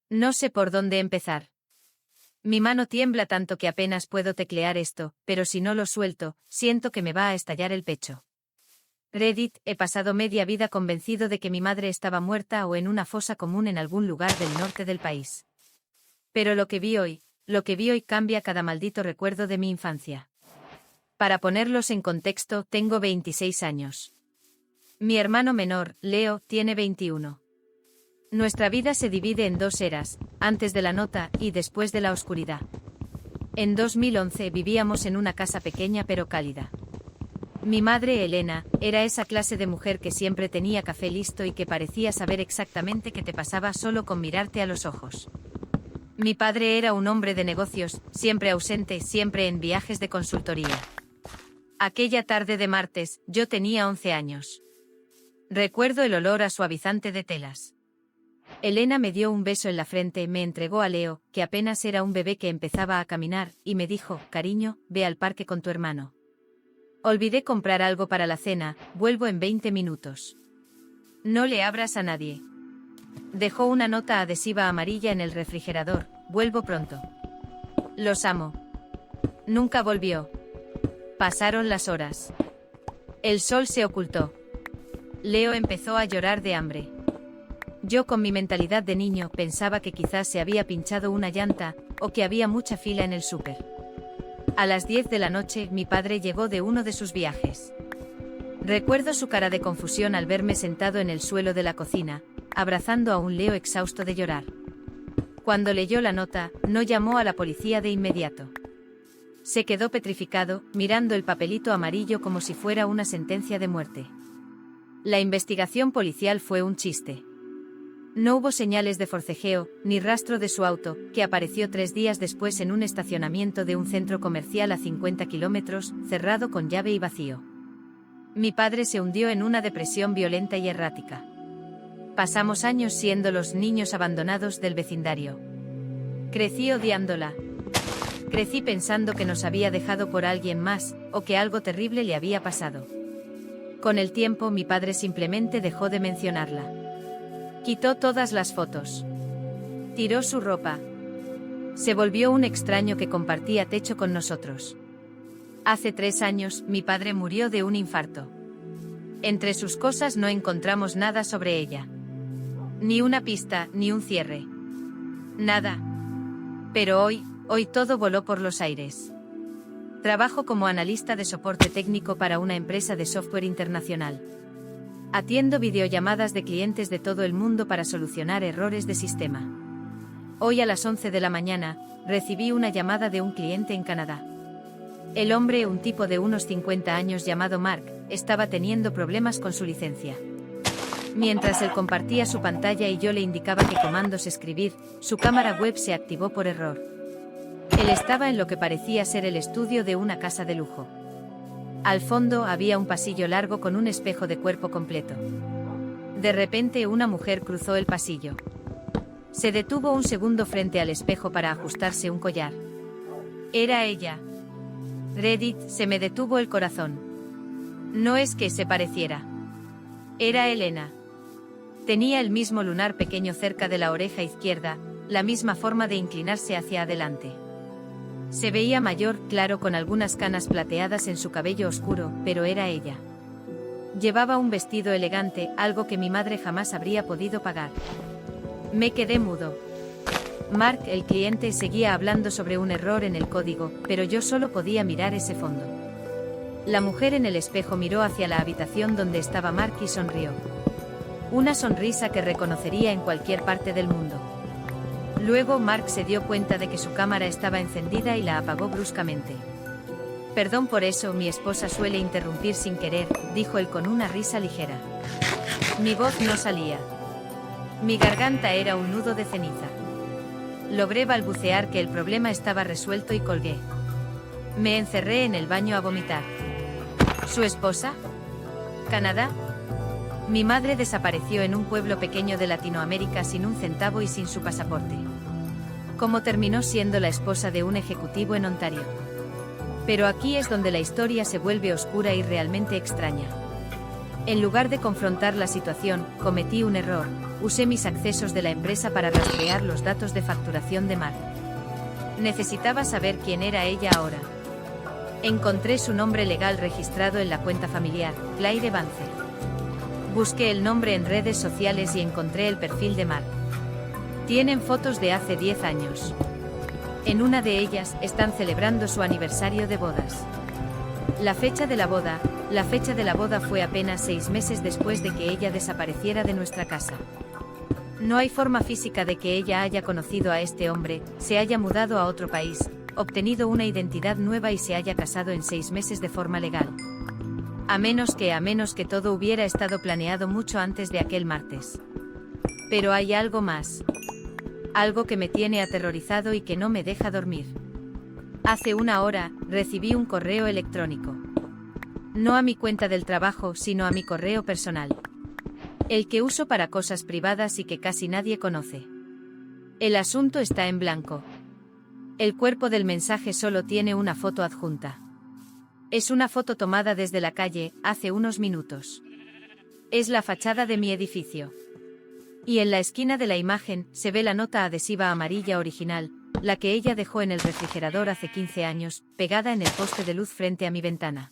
No sé por dónde empezar. Mi mano tiembla tanto que apenas puedo teclear esto, pero si no lo suelto, siento que me va a estallar el pecho. Reddit, he pasado media vida convencido de que mi madre estaba muerta o en una fosa común en algún lugar del norte del país. Pero lo que vi hoy cambia cada maldito recuerdo de mi infancia. Para ponerlos en contexto, tengo 26 años. Mi hermano menor, Leo, tiene 21. Nuestra vida se divide en dos eras, antes de la nota y después de la oscuridad. En 2011 vivíamos en una casa pequeña pero cálida. Mi madre, Elena, era esa clase de mujer que siempre tenía café listo y que parecía saber exactamente qué te pasaba solo con mirarte a los ojos. Mi padre era un hombre de negocios, siempre ausente, siempre en viajes de consultoría. Aquella tarde de martes, yo tenía 11 años. Recuerdo el olor a suavizante de telas. Elena me dio un beso en la frente, me entregó a Leo, que apenas era un bebé que empezaba a caminar, y me dijo, cariño, ve al parque con tu hermano. Olvidé comprar algo para la cena, vuelvo en 20 minutos. No le abras a nadie. Dejó una nota adhesiva amarilla en el refrigerador, vuelvo pronto. Los amo. Nunca volvió. Pasaron las horas. El sol se ocultó. Leo empezó a llorar de hambre. Yo con mi mentalidad de niño pensaba que quizás se había pinchado una llanta, o que había mucha fila en el súper. A las 10 de la noche mi padre llegó de uno de sus viajes. Recuerdo su cara de confusión al verme sentado en el suelo de la cocina, abrazando a un Leo exhausto de llorar. Cuando leyó la nota, no llamó a la policía de inmediato. Se quedó petrificado, mirando el papelito amarillo como si fuera una sentencia de muerte. La investigación policial fue un chiste. No hubo señales de forcejeo, ni rastro de su auto, que apareció 3 días después en un estacionamiento de un centro comercial a 50 kilómetros, cerrado con llave y vacío. Mi padre se hundió en una depresión violenta y errática. Pasamos años siendo los niños abandonados del vecindario. Crecí odiándola. Crecí pensando que nos había dejado por alguien más, o que algo terrible le había pasado. Con el tiempo mi padre simplemente dejó de mencionarla. Quitó todas las fotos. Tiró su ropa. Se volvió un extraño que compartía techo con nosotros. Hace 3 años, mi padre murió de un infarto. Entre sus cosas no encontramos nada sobre ella. Ni una pista, ni un cierre. Nada. Pero hoy todo voló por los aires. Trabajo como analista de soporte técnico para una empresa de software internacional. Atiendo videollamadas de clientes de todo el mundo para solucionar errores de sistema. Hoy a las 11 de la mañana, recibí una llamada de un cliente en Canadá. El hombre, un tipo de unos 50 años llamado Mark, estaba teniendo problemas con su licencia. Mientras él compartía su pantalla y yo le indicaba qué comandos escribir, su cámara web se activó por error. Él estaba en lo que parecía ser el estudio de una casa de lujo. Al fondo había un pasillo largo con un espejo de cuerpo completo. De repente una mujer cruzó el pasillo. Se detuvo un segundo frente al espejo para ajustarse un collar. Era ella. Reddit, se me detuvo el corazón. No es que se pareciera. Era Elena. Tenía el mismo lunar pequeño cerca de la oreja izquierda, la misma forma de inclinarse hacia adelante. Se veía mayor, claro, con algunas canas plateadas en su cabello oscuro, pero era ella. Llevaba un vestido elegante, algo que mi madre jamás habría podido pagar. Me quedé mudo. Mark, el cliente, seguía hablando sobre un error en el código, pero yo solo podía mirar ese fondo. La mujer en el espejo miró hacia la habitación donde estaba Mark y sonrió. Una sonrisa que reconocería en cualquier parte del mundo. Luego Mark se dio cuenta de que su cámara estaba encendida y la apagó bruscamente. Perdón por eso, mi esposa suele interrumpir sin querer, dijo él con una risa ligera. Mi voz no salía. Mi garganta era un nudo de ceniza. Logré balbucear que el problema estaba resuelto y colgué. Me encerré en el baño a vomitar. ¿Su esposa? ¿Canadá? Mi madre desapareció en un pueblo pequeño de Latinoamérica sin un centavo y sin su pasaporte. Como terminó siendo la esposa de un ejecutivo en Ontario. Pero aquí es donde la historia se vuelve oscura y realmente extraña. En lugar de confrontar la situación, cometí un error. Usé mis accesos de la empresa para rastrear los datos de facturación de Mark. Necesitaba saber quién era ella ahora. Encontré su nombre legal registrado en la cuenta familiar, Claire Vance. Busqué el nombre en redes sociales y encontré el perfil de Mark. Tienen fotos de hace 10 años. En una de ellas, están celebrando su aniversario de bodas. La fecha de la boda fue apenas 6 meses después de que ella desapareciera de nuestra casa. No hay forma física de que ella haya conocido a este hombre, se haya mudado a otro país, obtenido una identidad nueva y se haya casado en 6 meses de forma legal. A menos que todo hubiera estado planeado mucho antes de aquel martes. Pero hay algo más. Algo que me tiene aterrorizado y que no me deja dormir. Hace una hora, recibí un correo electrónico. No a mi cuenta del trabajo, sino a mi correo personal. El que uso para cosas privadas y que casi nadie conoce. El asunto está en blanco. El cuerpo del mensaje solo tiene una foto adjunta. Es una foto tomada desde la calle, hace unos minutos. Es la fachada de mi edificio. Y en la esquina de la imagen, se ve la nota adhesiva amarilla original, la que ella dejó en el refrigerador hace 15 años, pegada en el poste de luz frente a mi ventana.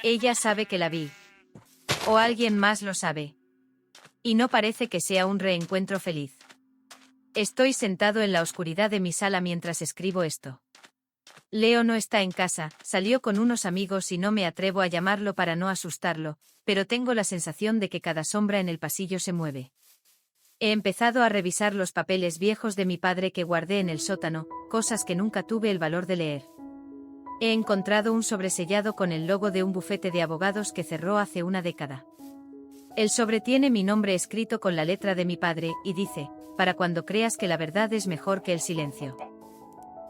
Ella sabe que la vi. O alguien más lo sabe. Y no parece que sea un reencuentro feliz. Estoy sentado en la oscuridad de mi sala mientras escribo esto. Leo no está en casa, salió con unos amigos y no me atrevo a llamarlo para no asustarlo, pero tengo la sensación de que cada sombra en el pasillo se mueve. He empezado a revisar los papeles viejos de mi padre que guardé en el sótano, cosas que nunca tuve el valor de leer. He encontrado un sobresellado con el logo de un bufete de abogados que cerró hace una década. El sobre tiene mi nombre escrito con la letra de mi padre, y dice, para cuando creas que la verdad es mejor que el silencio.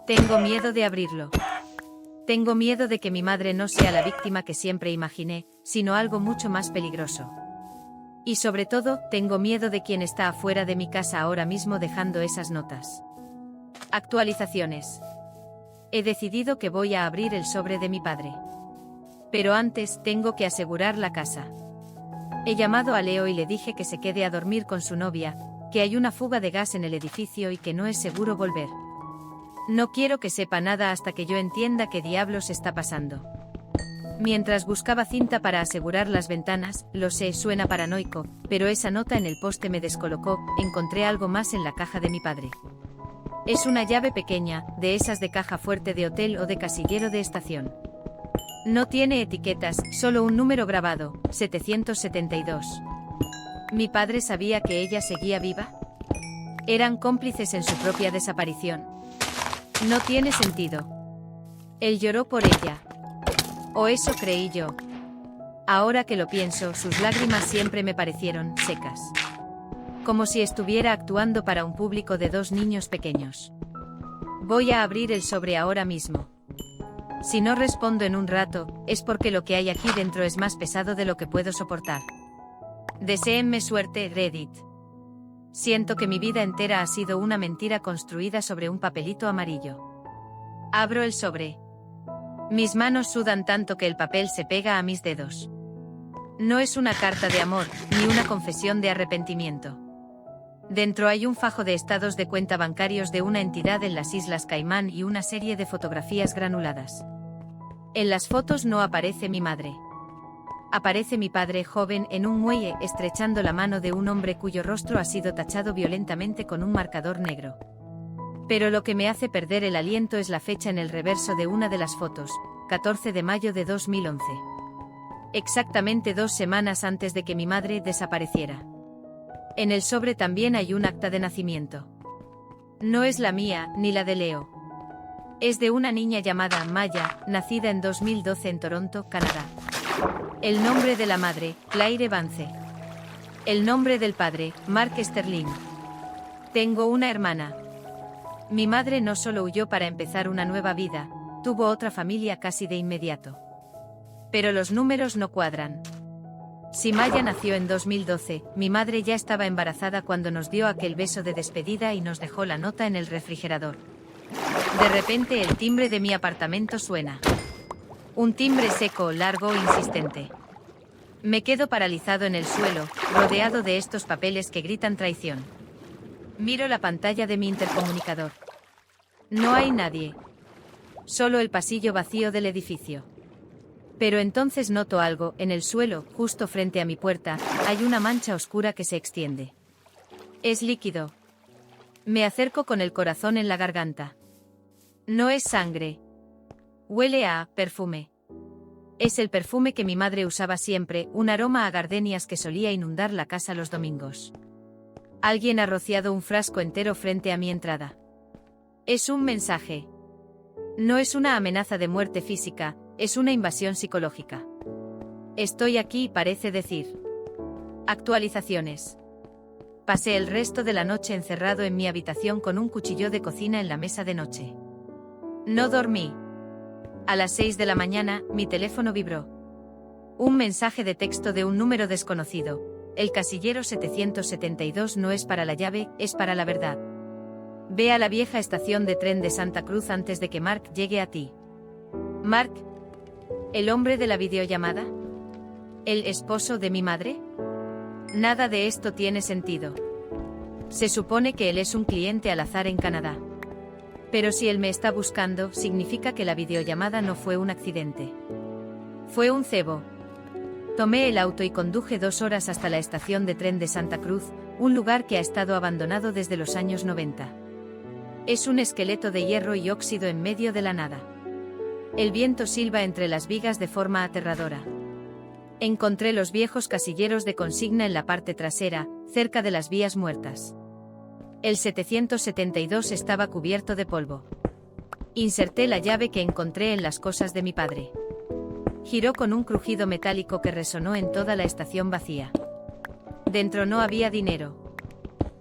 Tengo miedo de abrirlo. Tengo miedo de que mi madre no sea la víctima que siempre imaginé, sino algo mucho más peligroso. Y sobre todo, tengo miedo de quien está afuera de mi casa ahora mismo dejando esas notas. Actualizaciones. He decidido que voy a abrir el sobre de mi padre. Pero antes, tengo que asegurar la casa. He llamado a Leo y le dije que se quede a dormir con su novia, que hay una fuga de gas en el edificio y que no es seguro volver. No quiero que sepa nada hasta que yo entienda qué diablos está pasando. Mientras buscaba cinta para asegurar las ventanas, lo sé, suena paranoico, pero esa nota en el poste me descolocó, encontré algo más en la caja de mi padre. Es una llave pequeña, de esas de caja fuerte de hotel o de casillero de estación. No tiene etiquetas, solo un número grabado, 772. ¿Mi padre sabía que ella seguía viva? ¿Eran cómplices en su propia desaparición? No tiene sentido. Él lloró por ella. O eso creí yo. Ahora que lo pienso, sus lágrimas siempre me parecieron secas. Como si estuviera actuando para un público de 2 niños pequeños. Voy a abrir el sobre ahora mismo. Si no respondo en un rato, es porque lo que hay aquí dentro es más pesado de lo que puedo soportar. Deséenme suerte, Reddit. Siento que mi vida entera ha sido una mentira construida sobre un papelito amarillo. Abro el sobre. Mis manos sudan tanto que el papel se pega a mis dedos. No es una carta de amor, ni una confesión de arrepentimiento. Dentro hay un fajo de estados de cuenta bancarios de una entidad en las Islas Caimán y una serie de fotografías granuladas. En las fotos no aparece mi madre. Aparece mi padre joven en un muelle estrechando la mano de un hombre cuyo rostro ha sido tachado violentamente con un marcador negro. Pero lo que me hace perder el aliento es la fecha en el reverso de una de las fotos, 14 de mayo de 2011. Exactamente 2 semanas antes de que mi madre desapareciera. En el sobre también hay un acta de nacimiento. No es la mía, ni la de Leo. Es de una niña llamada Maya, nacida en 2012 en Toronto, Canadá. El nombre de la madre, Claire Vance. El nombre del padre, Mark Sterling. Tengo una hermana. Mi madre no solo huyó para empezar una nueva vida, tuvo otra familia casi de inmediato. Pero los números no cuadran. Si Maya nació en 2012, mi madre ya estaba embarazada cuando nos dio aquel beso de despedida y nos dejó la nota en el refrigerador. De repente el timbre de mi apartamento suena. Un timbre seco, largo e insistente. Me quedo paralizado en el suelo, rodeado de estos papeles que gritan traición. Miro la pantalla de mi intercomunicador. No hay nadie. Solo el pasillo vacío del edificio. Pero entonces noto algo, en el suelo, justo frente a mi puerta, hay una mancha oscura que se extiende. Es líquido. Me acerco con el corazón en la garganta. No es sangre. Huele a perfume. Es el perfume que mi madre usaba siempre, un aroma a gardenias que solía inundar la casa los domingos. Alguien ha rociado un frasco entero frente a mi entrada. Es un mensaje. No es una amenaza de muerte física, es una invasión psicológica. Estoy aquí, parece decir. Actualizaciones. Pasé el resto de la noche encerrado en mi habitación con un cuchillo de cocina en la mesa de noche. No dormí. A las 6 de la mañana, mi teléfono vibró. Un mensaje de texto de un número desconocido. El casillero 772 no es para la llave, es para la verdad. Ve a la vieja estación de tren de Santa Cruz antes de que Mark llegue a ti. Mark, ¿el hombre de la videollamada? ¿El esposo de mi madre? Nada de esto tiene sentido. Se supone que él es un cliente al azar en Canadá. Pero si él me está buscando, significa que la videollamada no fue un accidente. Fue un cebo. Tomé el auto y conduje 2 horas hasta la estación de tren de Santa Cruz, un lugar que ha estado abandonado desde los años 90. Es un esqueleto de hierro y óxido en medio de la nada. El viento silba entre las vigas de forma aterradora. Encontré los viejos casilleros de consigna en la parte trasera, cerca de las vías muertas. El 772 estaba cubierto de polvo. Inserté la llave que encontré en las cosas de mi padre. Giró con un crujido metálico que resonó en toda la estación vacía. Dentro no había dinero.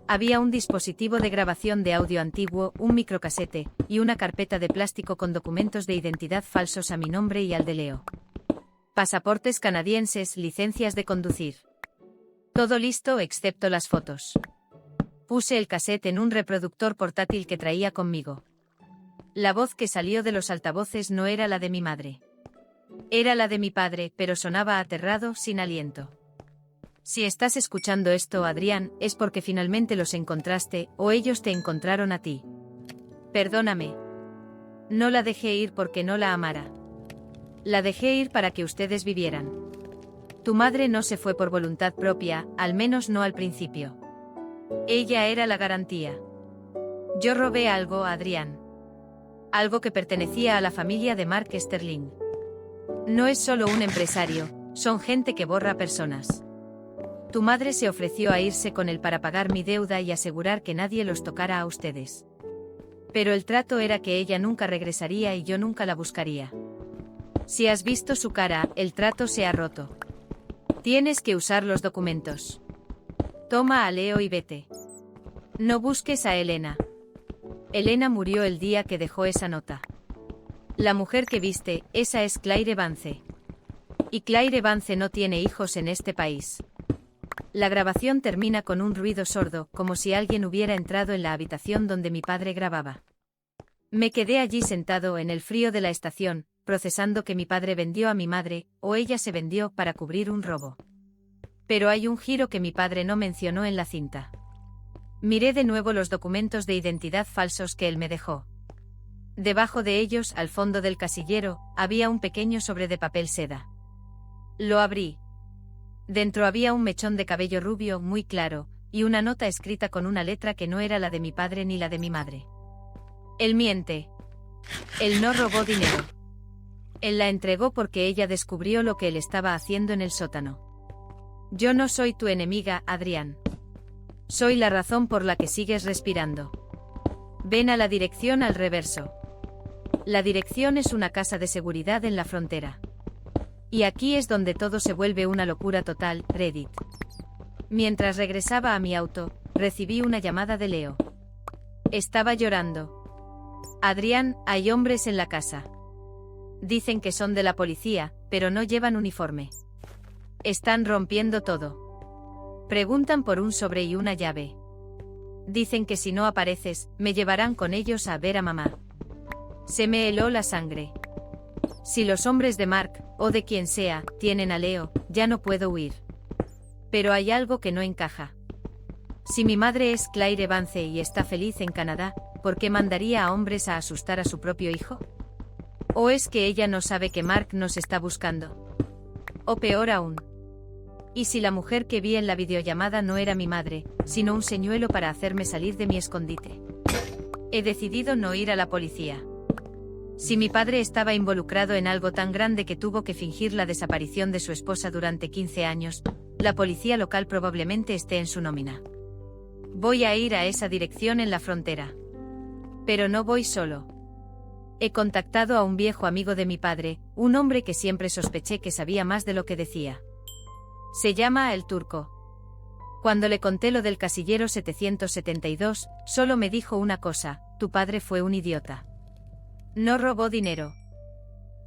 Había un dispositivo de grabación de audio antiguo, un microcasete, y una carpeta de plástico con documentos de identidad falsos a mi nombre y al de Leo. Pasaportes canadienses, licencias de conducir. Todo listo excepto las fotos. Puse el cassette en un reproductor portátil que traía conmigo. La voz que salió de los altavoces no era la de mi madre. Era la de mi padre, pero sonaba aterrado, sin aliento. Si estás escuchando esto, Adrián, es porque finalmente los encontraste, o ellos te encontraron a ti. Perdóname. No la dejé ir porque no la amara. La dejé ir para que ustedes vivieran. Tu madre no se fue por voluntad propia, al menos no al principio. Ella era la garantía. Yo robé algo a Adrián. Algo que pertenecía a la familia de Mark Sterling. No es solo un empresario, son gente que borra personas. Tu madre se ofreció a irse con él para pagar mi deuda y asegurar que nadie los tocara a ustedes. Pero el trato era que ella nunca regresaría y yo nunca la buscaría. Si has visto su cara, el trato se ha roto. Tienes que usar los documentos. Toma a Leo y vete. No busques a Elena. Elena murió el día que dejó esa nota. La mujer que viste, esa es Claire Vance. Y Claire Vance no tiene hijos en este país. La grabación termina con un ruido sordo, como si alguien hubiera entrado en la habitación donde mi padre grababa. Me quedé allí sentado en el frío de la estación, procesando que mi padre vendió a mi madre, o ella se vendió para cubrir un robo. Pero hay un giro que mi padre no mencionó en la cinta. Miré de nuevo los documentos de identidad falsos que él me dejó. Debajo de ellos, al fondo del casillero, había un pequeño sobre de papel seda. Lo abrí. Dentro había un mechón de cabello rubio muy claro, y una nota escrita con una letra que no era la de mi padre ni la de mi madre. Él miente. Él no robó dinero. Él la entregó porque ella descubrió lo que él estaba haciendo en el sótano. Yo no soy tu enemiga, Adrián. Soy la razón por la que sigues respirando. Ven a la dirección al reverso. La dirección es una casa de seguridad en la frontera. Y aquí es donde todo se vuelve una locura total, Reddit. Mientras regresaba a mi auto, recibí una llamada de Leo. Estaba llorando. Adrián, hay hombres en la casa. Dicen que son de la policía, pero no llevan uniforme. Están rompiendo todo. Preguntan por un sobre y una llave. Dicen que si no apareces, me llevarán con ellos a ver a mamá. Se me heló la sangre. Si los hombres de Mark, o de quien sea, tienen a Leo, ya no puedo huir. Pero hay algo que no encaja. Si mi madre es Claire Vance y está feliz en Canadá, ¿por qué mandaría a hombres a asustar a su propio hijo? ¿O es que ella no sabe que Mark nos está buscando? O peor aún. ¿Y si la mujer que vi en la videollamada no era mi madre, sino un señuelo para hacerme salir de mi escondite? He decidido no ir a la policía. Si mi padre estaba involucrado en algo tan grande que tuvo que fingir la desaparición de su esposa durante 15 años, la policía local probablemente esté en su nómina. Voy a ir a esa dirección en la frontera. Pero no voy solo. He contactado a un viejo amigo de mi padre, un hombre que siempre sospeché que sabía más de lo que decía. Se llama El Turco. Cuando le conté lo del casillero 772, solo me dijo una cosa: tu padre fue un idiota. No robó dinero.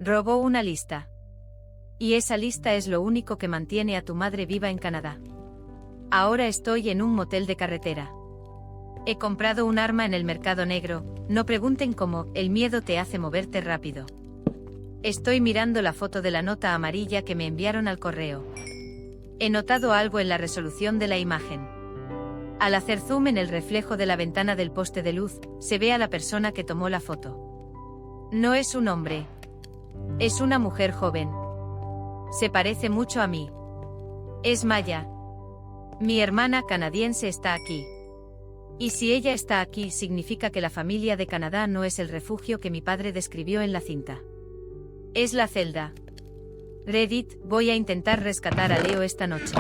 Robó una lista. Y esa lista es lo único que mantiene a tu madre viva en Canadá. Ahora estoy en un motel de carretera. He comprado un arma en el mercado negro, no pregunten cómo, el miedo te hace moverte rápido. Estoy mirando la foto de la nota amarilla que me enviaron al correo. He notado algo en la resolución de la imagen. Al hacer zoom en el reflejo de la ventana del poste de luz, se ve a la persona que tomó la foto. No es un hombre. Es una mujer joven. Se parece mucho a mí. Es Maya. Mi hermana canadiense está aquí. Y si ella está aquí, significa que la familia de Canadá no es el refugio que mi padre describió en la cinta. Es la celda. Reddit, voy a intentar rescatar a Leo esta noche.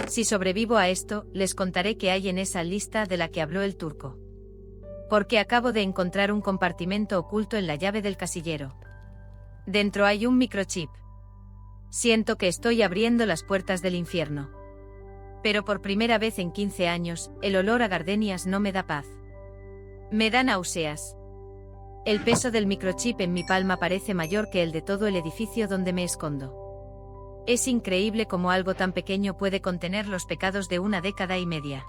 Si sobrevivo a esto, les contaré qué hay en esa lista de la que habló el turco. Porque acabo de encontrar un compartimento oculto en la llave del casillero. Dentro hay un microchip. Siento que estoy abriendo las puertas del infierno. Pero por primera vez en 15 años, el olor a gardenias no me da paz. Me da náuseas. El peso del microchip en mi palma parece mayor que el de todo el edificio donde me escondo. Es increíble cómo algo tan pequeño puede contener los pecados de una década y media.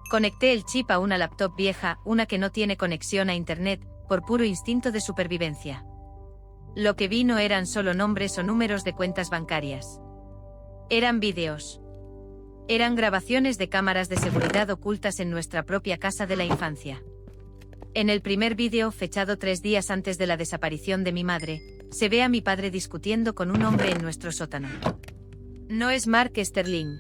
Conecté el chip a una laptop vieja, una que no tiene conexión a internet, por puro instinto de supervivencia. Lo que vi no eran solo nombres o números de cuentas bancarias. Eran vídeos. Eran grabaciones de cámaras de seguridad ocultas en nuestra propia casa de la infancia. En el primer vídeo, fechado 3 días antes de la desaparición de mi madre, se ve a mi padre discutiendo con un hombre en nuestro sótano. No es Mark Sterling.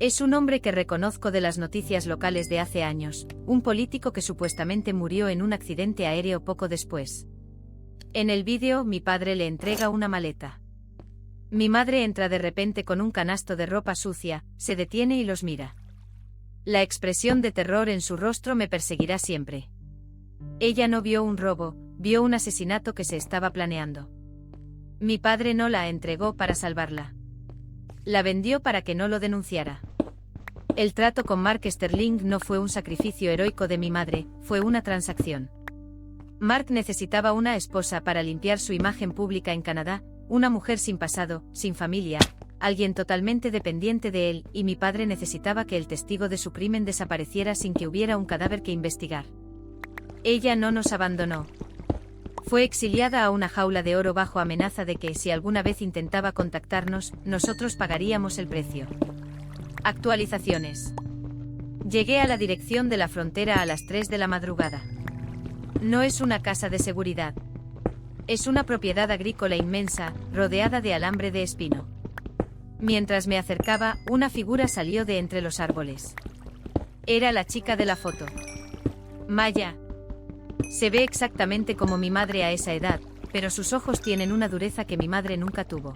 Es un hombre que reconozco de las noticias locales de hace años, un político que supuestamente murió en un accidente aéreo poco después. En el vídeo, mi padre le entrega una maleta. Mi madre entra de repente con un canasto de ropa sucia, se detiene y los mira. La expresión de terror en su rostro me perseguirá siempre. Ella no vio un robo, vio un asesinato que se estaba planeando. Mi padre no la entregó para salvarla. La vendió para que no lo denunciara. El trato con Mark Sterling no fue un sacrificio heroico de mi madre, fue una transacción. Mark necesitaba una esposa para limpiar su imagen pública en Canadá, una mujer sin pasado, sin familia, alguien totalmente dependiente de él, y mi padre necesitaba que el testigo de su crimen desapareciera sin que hubiera un cadáver que investigar. Ella no nos abandonó. Fue exiliada a una jaula de oro bajo amenaza de que, si alguna vez intentaba contactarnos, nosotros pagaríamos el precio. Actualizaciones. Llegué a la dirección de la frontera a las 3 de la madrugada. No es una casa de seguridad. Es una propiedad agrícola inmensa, rodeada de alambre de espino. Mientras me acercaba, una figura salió de entre los árboles. Era la chica de la foto. Maya. Se ve exactamente como mi madre a esa edad, pero sus ojos tienen una dureza que mi madre nunca tuvo.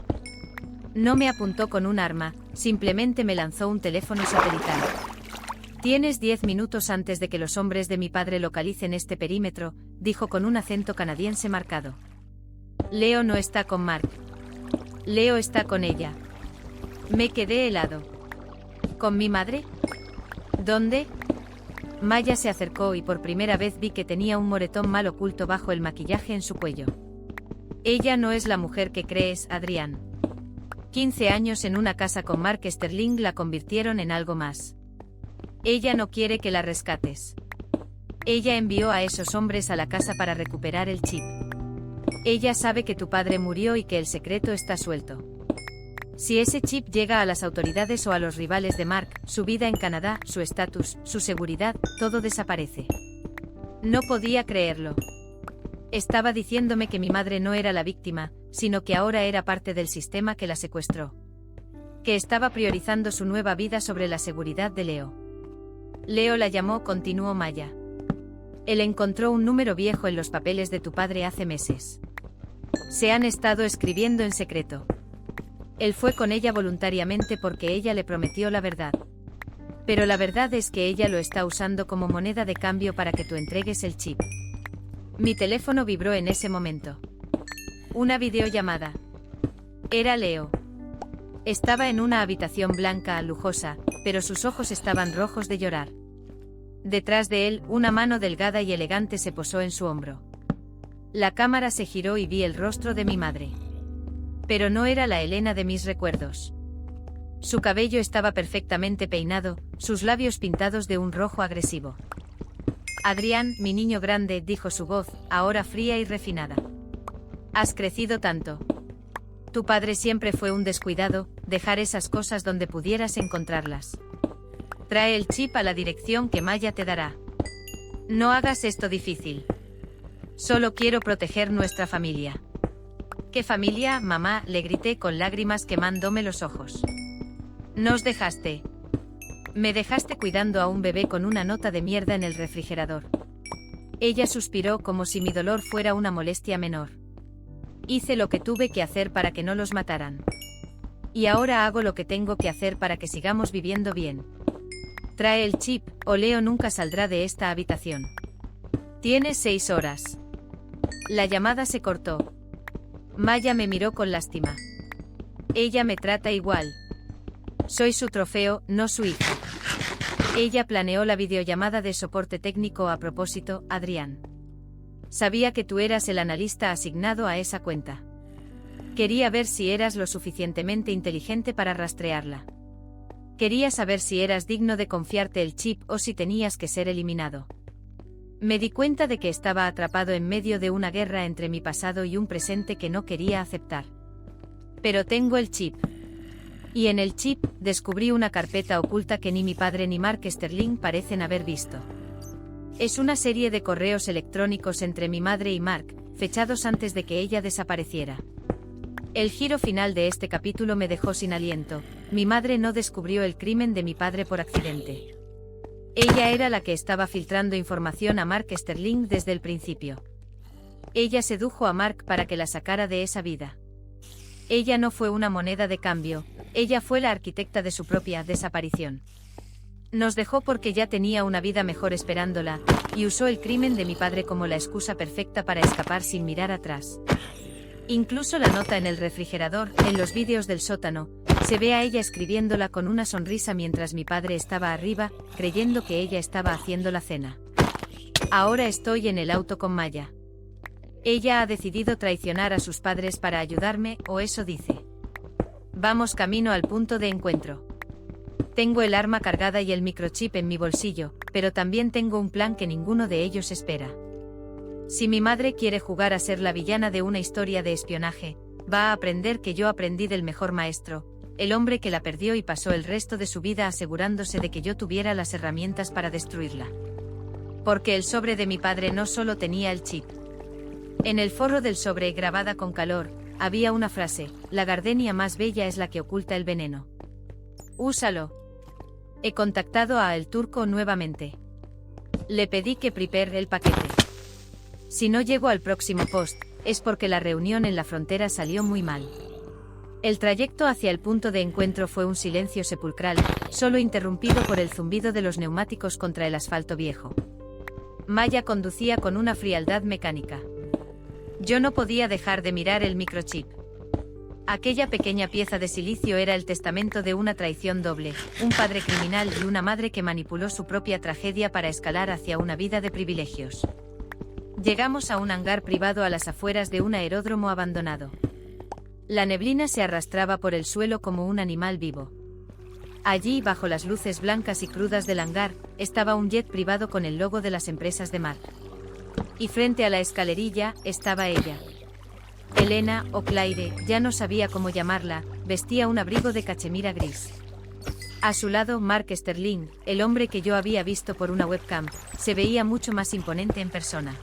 No me apuntó con un arma, simplemente me lanzó un teléfono satelital. Tienes 10 minutos antes de que los hombres de mi padre localicen este perímetro, dijo con un acento canadiense marcado. Leo no está con Mark. Leo está con ella. Me quedé helado. ¿Con mi madre? ¿Dónde? Maya se acercó y por primera vez vi que tenía un moretón mal oculto bajo el maquillaje en su cuello. Ella no es la mujer que crees, Adrián. 15 años en una casa con Mark Sterling la convirtieron en algo más. Ella no quiere que la rescates. Ella envió a esos hombres a la casa para recuperar el chip. Ella sabe que tu padre murió y que el secreto está suelto. Si ese chip llega a las autoridades o a los rivales de Mark, su vida en Canadá, su estatus, su seguridad, todo desaparece. No podía creerlo. Estaba diciéndome que mi madre no era la víctima, sino que ahora era parte del sistema que la secuestró. Que estaba priorizando su nueva vida sobre la seguridad de Leo. Leo la llamó, continuó Maya. Él encontró un número viejo en los papeles de tu padre hace meses. Se han estado escribiendo en secreto. Él fue con ella voluntariamente porque ella le prometió la verdad. Pero la verdad es que ella lo está usando como moneda de cambio para que tú entregues el chip. Mi teléfono vibró en ese momento. Una videollamada. Era Leo. Estaba en una habitación blanca, lujosa, pero sus ojos estaban rojos de llorar. Detrás de él, una mano delgada y elegante se posó en su hombro. La cámara se giró y vi el rostro de mi madre. Pero no era la Elena de mis recuerdos. Su cabello estaba perfectamente peinado, sus labios pintados de un rojo agresivo. Adrián, mi niño grande, dijo su voz, ahora fría y refinada. Has crecido tanto. Tu padre siempre fue un descuidado, dejar esas cosas donde pudieras encontrarlas. Trae el chip a la dirección que Maya te dará. No hagas esto difícil. Solo quiero proteger nuestra familia. ¿Qué familia, mamá?, le grité con lágrimas quemándome los ojos. Nos dejaste. Me dejaste cuidando a un bebé con una nota de mierda en el refrigerador. Ella suspiró como si mi dolor fuera una molestia menor. Hice lo que tuve que hacer para que no los mataran. Y ahora hago lo que tengo que hacer para que sigamos viviendo bien. Trae el chip, o Leo nunca saldrá de esta habitación. Tienes 6 horas. La llamada se cortó. Maya me miró con lástima. Ella me trata igual. Soy su trofeo, no su hija. Ella planeó la videollamada de soporte técnico a propósito, Adrián. Sabía que tú eras el analista asignado a esa cuenta. Quería ver si eras lo suficientemente inteligente para rastrearla. Quería saber si eras digno de confiarte el chip o si tenías que ser eliminado. Me di cuenta de que estaba atrapado en medio de una guerra entre mi pasado y un presente que no quería aceptar. Pero tengo el chip. Y en el chip, descubrí una carpeta oculta que ni mi padre ni Mark Sterling parecen haber visto. Es una serie de correos electrónicos entre mi madre y Mark, fechados antes de que ella desapareciera. El giro final de este capítulo me dejó sin aliento. Mi madre no descubrió el crimen de mi padre por accidente. Ella era la que estaba filtrando información a Mark Sterling desde el principio. Ella sedujo a Mark para que la sacara de esa vida. Ella no fue una moneda de cambio, ella fue la arquitecta de su propia desaparición. Nos dejó porque ya tenía una vida mejor esperándola, y usó el crimen de mi padre como la excusa perfecta para escapar sin mirar atrás. Incluso la nota en el refrigerador, en los vídeos del sótano, se ve a ella escribiéndola con una sonrisa mientras mi padre estaba arriba, creyendo que ella estaba haciendo la cena. Ahora estoy en el auto con Maya. Ella ha decidido traicionar a sus padres para ayudarme, o eso dice. Vamos camino al punto de encuentro. Tengo el arma cargada y el microchip en mi bolsillo, pero también tengo un plan que ninguno de ellos espera. Si mi madre quiere jugar a ser la villana de una historia de espionaje, va a aprender que yo aprendí del mejor maestro, el hombre que la perdió y pasó el resto de su vida asegurándose de que yo tuviera las herramientas para destruirla. Porque el sobre de mi padre no solo tenía el chip. En el forro del sobre, grabada con calor, había una frase: la gardenia más bella es la que oculta el veneno. Úsalo. He contactado a El Turco nuevamente. Le pedí que prepare el paquete. Si no llego al próximo post, es porque la reunión en la frontera salió muy mal. El trayecto hacia el punto de encuentro fue un silencio sepulcral, solo interrumpido por el zumbido de los neumáticos contra el asfalto viejo. Maya conducía con una frialdad mecánica. Yo no podía dejar de mirar el microchip. Aquella pequeña pieza de silicio era el testamento de una traición doble, un padre criminal y una madre que manipuló su propia tragedia para escalar hacia una vida de privilegios. Llegamos a un hangar privado a las afueras de un aeródromo abandonado. La neblina se arrastraba por el suelo como un animal vivo. Allí, bajo las luces blancas y crudas del hangar, estaba un jet privado con el logo de las empresas de Mark. Y frente a la escalerilla, estaba ella. Elena, o Claire, ya no sabía cómo llamarla, vestía un abrigo de cachemira gris. A su lado, Mark Sterling, el hombre que yo había visto por una webcam, se veía mucho más imponente en persona.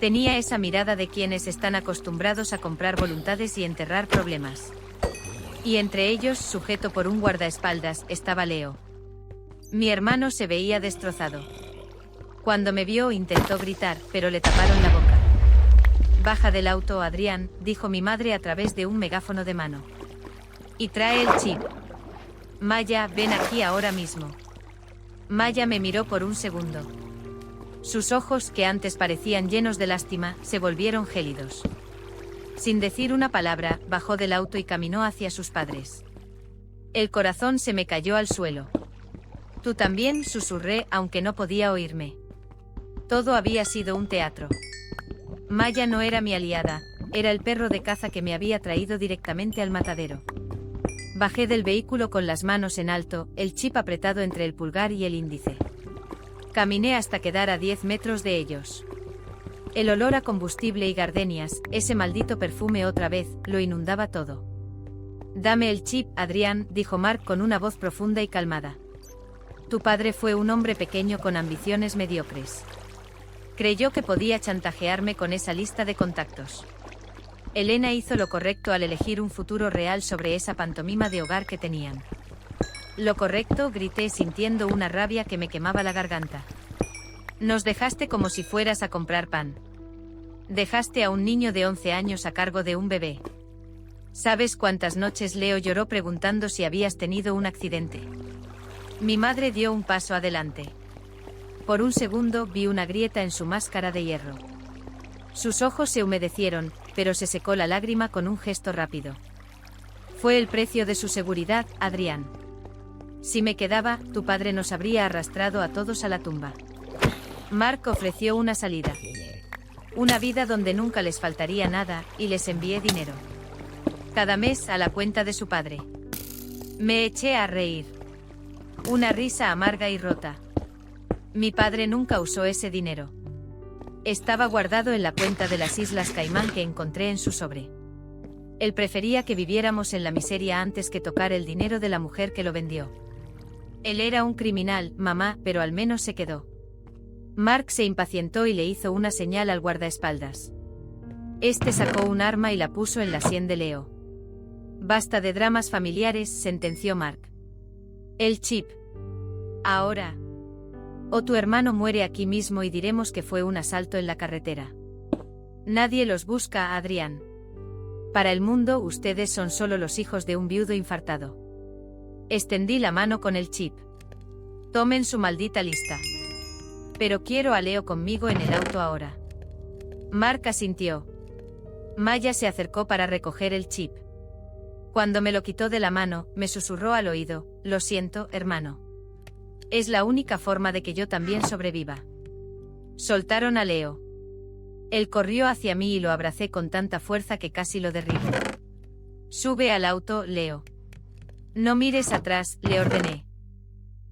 Tenía esa mirada de quienes están acostumbrados a comprar voluntades y enterrar problemas. Y entre ellos, sujeto por un guardaespaldas, estaba Leo. Mi hermano se veía destrozado. Cuando me vio intentó gritar, pero le taparon la boca. «Baja del auto, Adrián», dijo mi madre a través de un megáfono de mano. «Y trae el chip. Maya, ven aquí ahora mismo». Maya me miró por un segundo. Sus ojos, que antes parecían llenos de lástima, se volvieron gélidos. Sin decir una palabra, bajó del auto y caminó hacia sus padres. El corazón se me cayó al suelo. «Tú también», susurré, aunque no podía oírme. Todo había sido un teatro. Maya no era mi aliada, era el perro de caza que me había traído directamente al matadero. Bajé del vehículo con las manos en alto, el chip apretado entre el pulgar y el índice. Caminé hasta quedar a 10 metros de ellos. El olor a combustible y gardenias, ese maldito perfume otra vez, lo inundaba todo. «Dame el chip, Adrián», dijo Mark con una voz profunda y calmada. «Tu padre fue un hombre pequeño con ambiciones mediocres. Creyó que podía chantajearme con esa lista de contactos. Elena hizo lo correcto al elegir un futuro real sobre esa pantomima de hogar que tenían». «Lo correcto», grité sintiendo una rabia que me quemaba la garganta. «Nos dejaste como si fueras a comprar pan. Dejaste a un niño de 11 años a cargo de un bebé. ¿Sabes cuántas noches Leo lloró preguntando si habías tenido un accidente?» Mi madre dio un paso adelante. Por un segundo vi una grieta en su máscara de hierro. Sus ojos se humedecieron, pero se secó la lágrima con un gesto rápido. «Fue el precio de su seguridad, Adrián. Si me quedaba, tu padre nos habría arrastrado a todos a la tumba». Mark ofreció una salida. Una vida donde nunca les faltaría nada, y les envié dinero. Cada mes a la cuenta de su padre. Me eché a reír. Una risa amarga y rota. Mi padre nunca usó ese dinero. Estaba guardado en la cuenta de las Islas Caimán que encontré en su sobre. Él prefería que viviéramos en la miseria antes que tocar el dinero de la mujer que lo vendió. Él era un criminal, mamá, pero al menos se quedó. Mark se impacientó y le hizo una señal al guardaespaldas. Este sacó un arma y la puso en la sien de Leo. «Basta de dramas familiares», sentenció Mark. «El chip. Ahora. O tu hermano muere aquí mismo y diremos que fue un asalto en la carretera. Nadie los busca, Adrián. Para el mundo ustedes son solo los hijos de un viudo infartado». Extendí la mano con el chip. «Tomen su maldita lista. Pero quiero a Leo conmigo en el auto ahora». Mark asintió. Maya se acercó para recoger el chip. Cuando me lo quitó de la mano, me susurró al oído: «Lo siento, hermano. Es la única forma de que yo también sobreviva». Soltaron a Leo. Él corrió hacia mí y lo abracé con tanta fuerza que casi lo derribó. «Sube al auto, Leo». «No mires atrás», le ordené.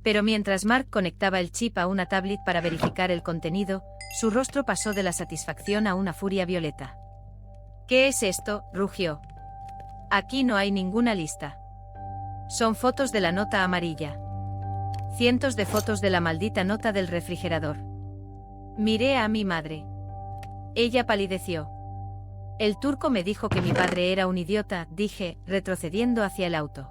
Pero mientras Mark conectaba el chip a una tablet para verificar el contenido, su rostro pasó de la satisfacción a una furia violeta. «¿Qué es esto?», rugió. «Aquí no hay ninguna lista. Son fotos de la nota amarilla. Cientos de fotos de la maldita nota del refrigerador». Miré a mi madre. Ella palideció. «El turco me dijo que mi padre era un idiota», dije, retrocediendo hacia el auto.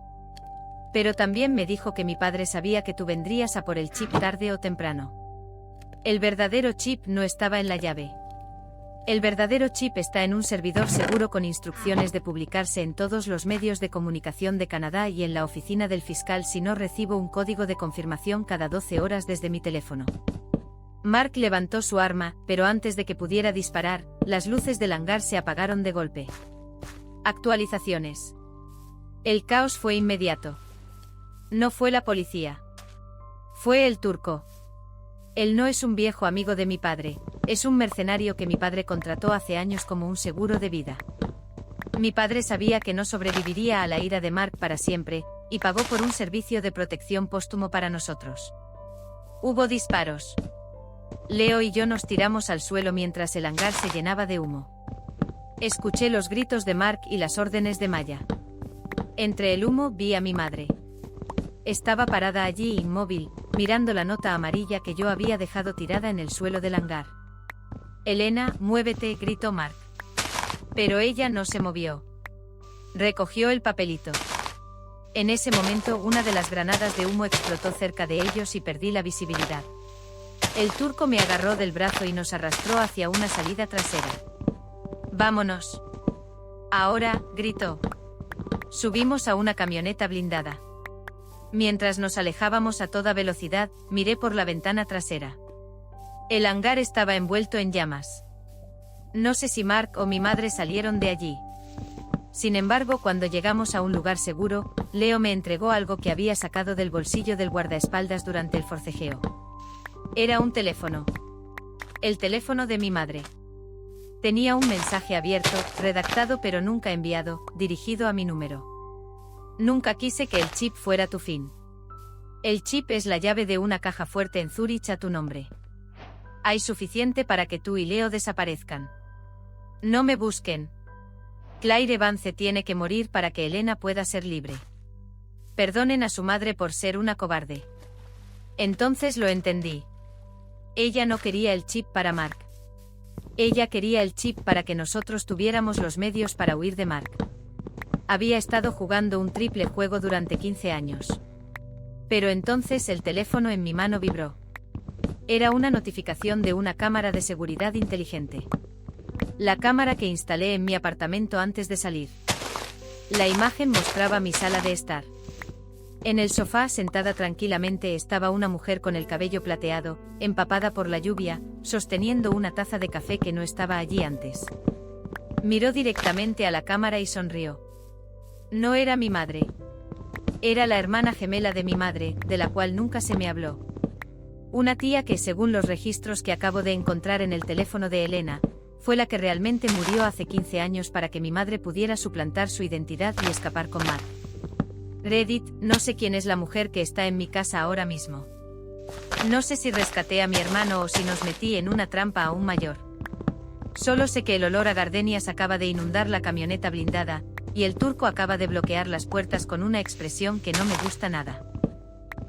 «Pero también me dijo que mi padre sabía que tú vendrías a por el chip tarde o temprano. El verdadero chip no estaba en la llave. El verdadero chip está en un servidor seguro con instrucciones de publicarse en todos los medios de comunicación de Canadá y en la oficina del fiscal si no recibo un código de confirmación cada 12 horas desde mi teléfono». Mark levantó su arma, pero antes de que pudiera disparar, las luces del hangar se apagaron de golpe. Actualizaciones. El caos fue inmediato. No fue la policía. Fue el turco. Él no es un viejo amigo de mi padre, es un mercenario que mi padre contrató hace años como un seguro de vida. Mi padre sabía que no sobreviviría a la ira de Mark para siempre, y pagó por un servicio de protección póstumo para nosotros. Hubo disparos. Leo y yo nos tiramos al suelo mientras el hangar se llenaba de humo. Escuché los gritos de Mark y las órdenes de Maya. Entre el humo vi a mi madre. Estaba parada allí inmóvil, mirando la nota amarilla que yo había dejado tirada en el suelo del hangar. «Elena, muévete», gritó Mark. Pero ella no se movió. Recogió el papelito. En ese momento una de las granadas de humo explotó cerca de ellos y perdí la visibilidad. El turco me agarró del brazo y nos arrastró hacia una salida trasera. «Vámonos». «Ahora», gritó. Subimos a una camioneta blindada. Mientras nos alejábamos a toda velocidad, miré por la ventana trasera. El hangar estaba envuelto en llamas. No sé si Mark o mi madre salieron de allí. Sin embargo, cuando llegamos a un lugar seguro, Leo me entregó algo que había sacado del bolsillo del guardaespaldas durante el forcejeo. Era un teléfono. El teléfono de mi madre. Tenía un mensaje abierto, redactado pero nunca enviado, dirigido a mi número. Nunca quise que el chip fuera tu fin. El chip es la llave de una caja fuerte en Zúrich a tu nombre. Hay suficiente para que tú y Leo desaparezcan. No me busquen. Claire Vance tiene que morir para que Elena pueda ser libre. Perdonen a su madre por ser una cobarde. Entonces lo entendí. Ella no quería el chip para Mark. Ella quería el chip para que nosotros tuviéramos los medios para huir de Mark. Había estado jugando un triple juego durante 15 años. Pero entonces el teléfono en mi mano vibró. Era una notificación de una cámara de seguridad inteligente. La cámara que instalé en mi apartamento antes de salir. La imagen mostraba mi sala de estar. En el sofá, sentada tranquilamente, estaba una mujer con el cabello plateado, empapada por la lluvia, sosteniendo una taza de café que no estaba allí antes. Miró directamente a la cámara y sonrió. No era mi madre. Era la hermana gemela de mi madre, de la cual nunca se me habló. Una tía que, según los registros que acabo de encontrar en el teléfono de Elena, fue la que realmente murió hace 15 años para que mi madre pudiera suplantar su identidad y escapar con Mark. Reddit, no sé quién es la mujer que está en mi casa ahora mismo. No sé si rescaté a mi hermano o si nos metí en una trampa aún mayor. Solo sé que el olor a gardenias acaba de inundar la camioneta blindada, y el turco acaba de bloquear las puertas con una expresión que no me gusta nada.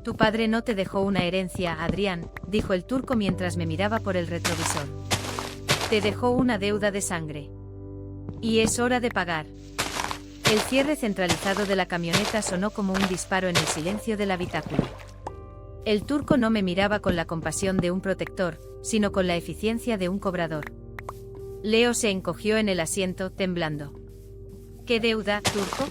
Tu padre no te dejó una herencia, Adrián, dijo el turco mientras me miraba por el retrovisor. Te dejó una deuda de sangre. Y es hora de pagar. El cierre centralizado de la camioneta sonó como un disparo en el silencio del habitáculo. El turco no me miraba con la compasión de un protector, sino con la eficiencia de un cobrador. Leo se encogió en el asiento, temblando. ¿Qué deuda, turco?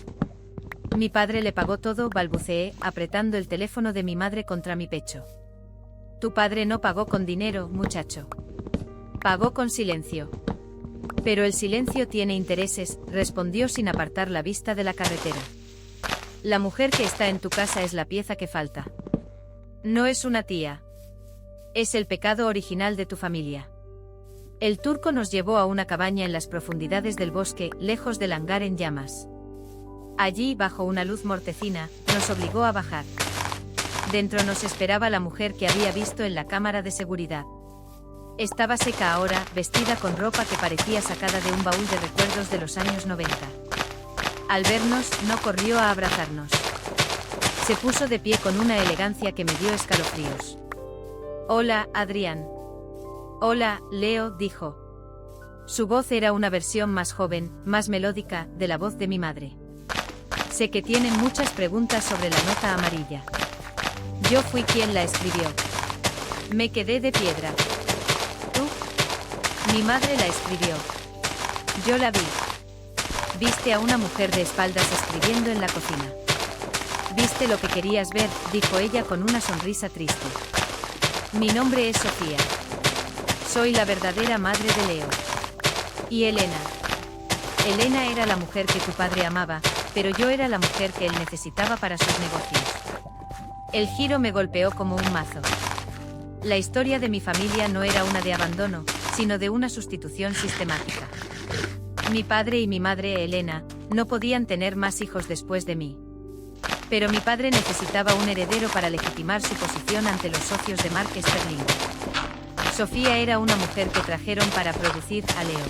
Mi padre le pagó todo, balbuceé, apretando el teléfono de mi madre contra mi pecho. Tu padre no pagó con dinero, muchacho. Pagó con silencio. Pero el silencio tiene intereses, respondió sin apartar la vista de la carretera. La mujer que está en tu casa es la pieza que falta. No es una tía. Es el pecado original de tu familia. El turco nos llevó a una cabaña en las profundidades del bosque, lejos del hangar en llamas. Allí, bajo una luz mortecina, nos obligó a bajar. Dentro nos esperaba la mujer que había visto en la cámara de seguridad. Estaba seca ahora, vestida con ropa que parecía sacada de un baúl de recuerdos de los años 90. Al vernos, no corrió a abrazarnos. Se puso de pie con una elegancia que me dio escalofríos. Hola, Adrián. Hola, Leo, dijo. Su voz era una versión más joven, más melódica, de la voz de mi madre. Sé que tienen muchas preguntas sobre la nota amarilla. Yo fui quien la escribió. Me quedé de piedra. ¿Tú? Mi madre la escribió. Yo la vi. Viste a una mujer de espaldas escribiendo en la cocina. Viste lo que querías ver, dijo ella con una sonrisa triste. Mi nombre es Sofía. Soy la verdadera madre de Leo. Y Elena. Elena era la mujer que tu padre amaba, pero yo era la mujer que él necesitaba para sus negocios. El giro me golpeó como un mazo. La historia de mi familia no era una de abandono, sino de una sustitución sistemática. Mi padre y mi madre, Elena, no podían tener más hijos después de mí. Pero mi padre necesitaba un heredero para legitimar su posición ante los socios de Mark Sterling. Sofía era una mujer que trajeron para producir a Leo.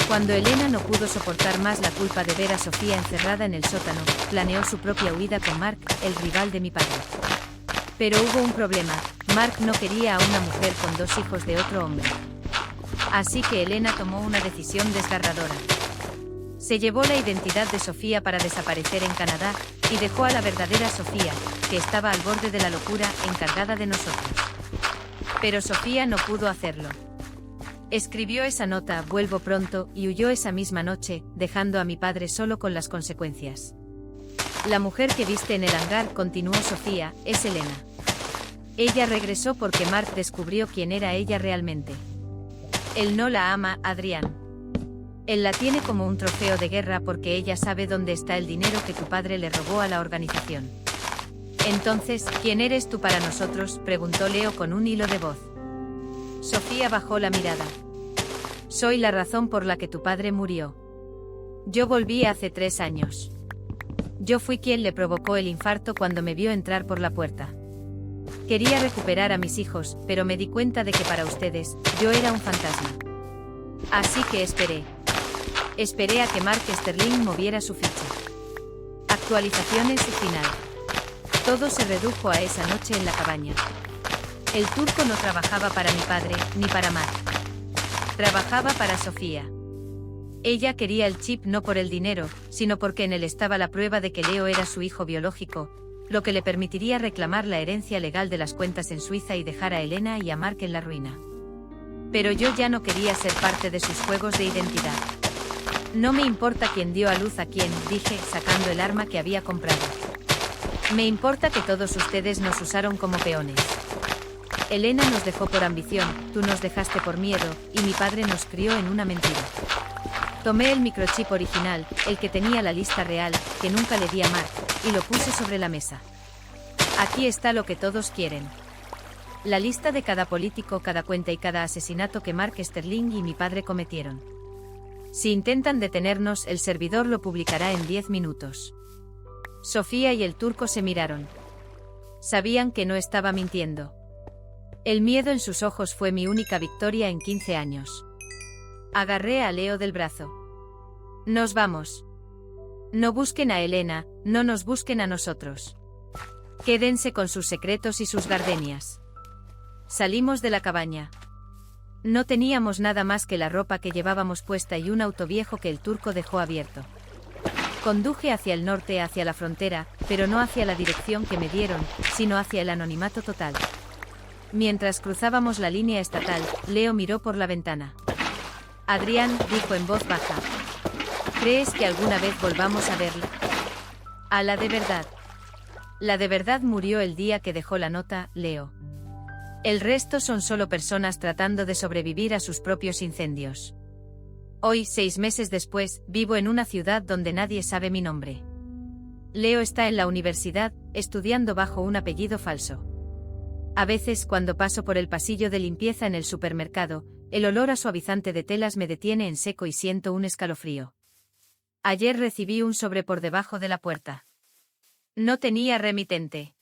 Cuando Elena no pudo soportar más la culpa de ver a Sofía encerrada en el sótano, planeó su propia huida con Mark, el rival de mi padre. Pero hubo un problema: Mark no quería a una mujer con 2 hijos de otro hombre. Así que Elena tomó una decisión desgarradora. Se llevó la identidad de Sofía para desaparecer en Canadá, y dejó a la verdadera Sofía, que estaba al borde de la locura, encargada de nosotros. Pero Sofía no pudo hacerlo. Escribió esa nota: vuelvo pronto, y huyó esa misma noche, dejando a mi padre solo con las consecuencias. La mujer que viste en el hangar, continuó Sofía, es Elena. Ella regresó porque Mark descubrió quién era ella realmente. Él no la ama, Adrián. Él la tiene como un trofeo de guerra porque ella sabe dónde está el dinero que tu padre le robó a la organización. Entonces, ¿quién eres tú para nosotros?, preguntó Leo con un hilo de voz. Sofía bajó la mirada. Soy la razón por la que tu padre murió. Yo volví hace 3 años. Yo fui quien le provocó el infarto cuando me vio entrar por la puerta. Quería recuperar a mis hijos, pero me di cuenta de que para ustedes, yo era un fantasma. Así que esperé. Esperé a que Mark Sterling moviera su ficha. Actualizaciones y final. Todo se redujo a esa noche en la cabaña. El turco no trabajaba para mi padre, ni para Mark. Trabajaba para Sofía. Ella quería el chip no por el dinero, sino porque en él estaba la prueba de que Leo era su hijo biológico, lo que le permitiría reclamar la herencia legal de las cuentas en Suiza y dejar a Elena y a Mark en la ruina. Pero yo ya no quería ser parte de sus juegos de identidad. No me importa quién dio a luz a quién, dije, sacando el arma que había comprado. Me importa que todos ustedes nos usaron como peones. Elena nos dejó por ambición, tú nos dejaste por miedo, y mi padre nos crió en una mentira. Tomé el microchip original, el que tenía la lista real, que nunca le di a Mark, y lo puse sobre la mesa. Aquí está lo que todos quieren. La lista de cada político, cada cuenta y cada asesinato que Mark Sterling y mi padre cometieron. Si intentan detenernos, el servidor lo publicará en 10 minutos. Sofía y el turco se miraron. Sabían que no estaba mintiendo. El miedo en sus ojos fue mi única victoria en 15 años. Agarré a Leo del brazo. Nos vamos. No busquen a Elena, no nos busquen a nosotros. Quédense con sus secretos y sus gardenias. Salimos de la cabaña. No teníamos nada más que la ropa que llevábamos puesta y un auto viejo que el turco dejó abierto. Conduje hacia el norte, hacia la frontera, pero no hacia la dirección que me dieron, sino hacia el anonimato total. Mientras cruzábamos la línea estatal, Leo miró por la ventana. Adrián, dijo en voz baja. ¿Crees que alguna vez volvamos a verla? A la de verdad. La de verdad murió el día que dejó la nota, Leo. El resto son solo personas tratando de sobrevivir a sus propios incendios. Hoy, 6 meses después, vivo en una ciudad donde nadie sabe mi nombre. Leo está en la universidad, estudiando bajo un apellido falso. A veces, cuando paso por el pasillo de limpieza en el supermercado, el olor a suavizante de telas me detiene en seco y siento un escalofrío. Ayer recibí un sobre por debajo de la puerta. No tenía remitente.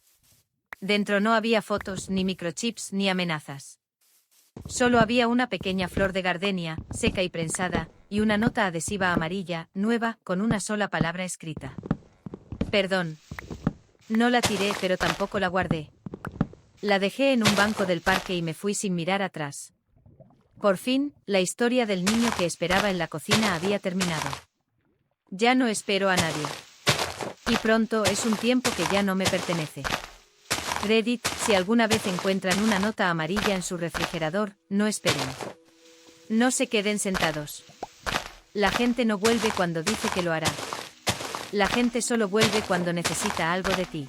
Dentro no había fotos, ni microchips, ni amenazas. Solo había una pequeña flor de gardenia, seca y prensada, y una nota adhesiva amarilla, nueva, con una sola palabra escrita. Perdón. No la tiré, pero tampoco la guardé. La dejé en un banco del parque y me fui sin mirar atrás. Por fin, la historia del niño que esperaba en la cocina había terminado. Ya no espero a nadie. Y pronto es un tiempo que ya no me pertenece. Reddit, si alguna vez encuentran una nota amarilla en su refrigerador, no esperen. No se queden sentados. La gente no vuelve cuando dice que lo hará. La gente solo vuelve cuando necesita algo de ti.